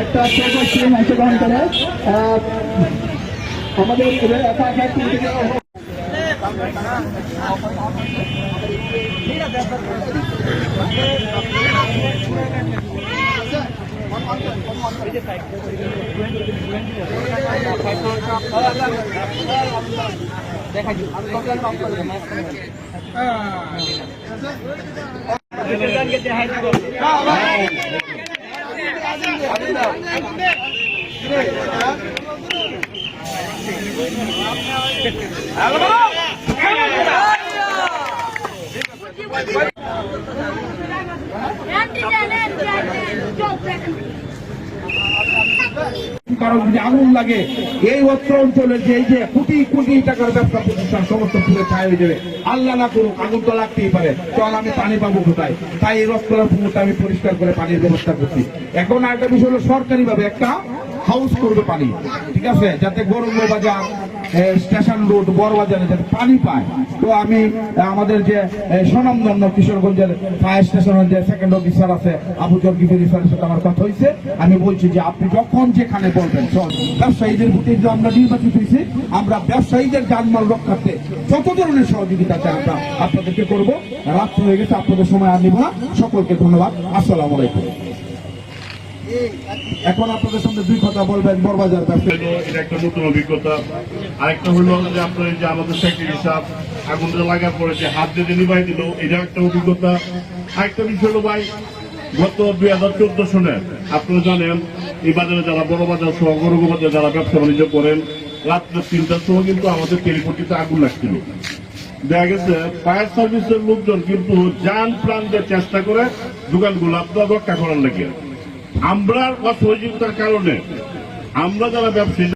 একটা অংশগ্রহণ করে আমাদের কারণ যদি আগুন লাগে এই অত্র অঞ্চলে যে এই যে কোটি কোটি টাকার ব্যবসা প্রতিষ্ঠান সমস্ত পুরো ছাই হয়ে যাবে। আল্লাহ না করুক, আগুন তো লাগতেই পারে, চল আমি পানি পাবো কোথায়? তাই এই রথতলার পুকুরটা আমি পরিষ্কার করে পানির ব্যবস্থা করছি। এখন আরেকটা বিষয় হলো সরকারি ভাবে একটা হাউস করবে পানি, ঠিক আছে, যাতে গরম বাজার স্টেশন রোড বড় বাজারে যাতে পানি পায়। তো আমি আমাদের যে স্বনামধন্য কিশোরগঞ্জের ফায়ার স্টেশনের যে সেকেন্ড অফিসার আছে আবু জর্গিফের স্যারের সাথে আমার কথা হয়েছে। আমি বলছি যে আপনি যখন যেখানে বলবেন, ব্যবসায়ীদের প্রতি যে আমরা নির্বাচিত হয়েছি, আমরা ব্যবসায়ীদের জানমাল রক্ষার্থে যত ধরনের সহযোগিতা চাই আমরা আপনাদেরকে করবো। রাত্রি হয়ে গেছে, আপনাদের সময় আর নিব না। সকলকে ধন্যবাদ। আসসালামু আলাইকুম। এখন আপনাদের সামনে দুই কথা বলবেন বড়বাজার ব্যবসা। এটা একটা নতুন অভিজ্ঞতা। আরেকটা হলো যে আপনার যে আমাদের সেক্রেটারি সাহেব আগুনটা লাগার পরে যে হাত দিয়ে নিবাই দিল, এটা একটা অভিজ্ঞতা। আরেকটা বিষয় হলো ভাই, গত 2014 সনে আপনারা জানেন এই বাজারে যারা বড় বাজার সহ গরু বাজারে যারা ব্যবসা বাণিজ্য করেন, রাত্রে 3টার সময় কিন্তু আমাদের টেলিপটিতে আগুন লাগছিল। দেখা গেছে ফায়ার সার্ভিসের লোকজন কিন্তু যান প্রাণ দিয়ে চেষ্টা করে দোকানগুলো আপনার রক্ষা করার লাগে। আমরা অসহযোগিতার কারণে আমরা যারা ব্যবসায়ী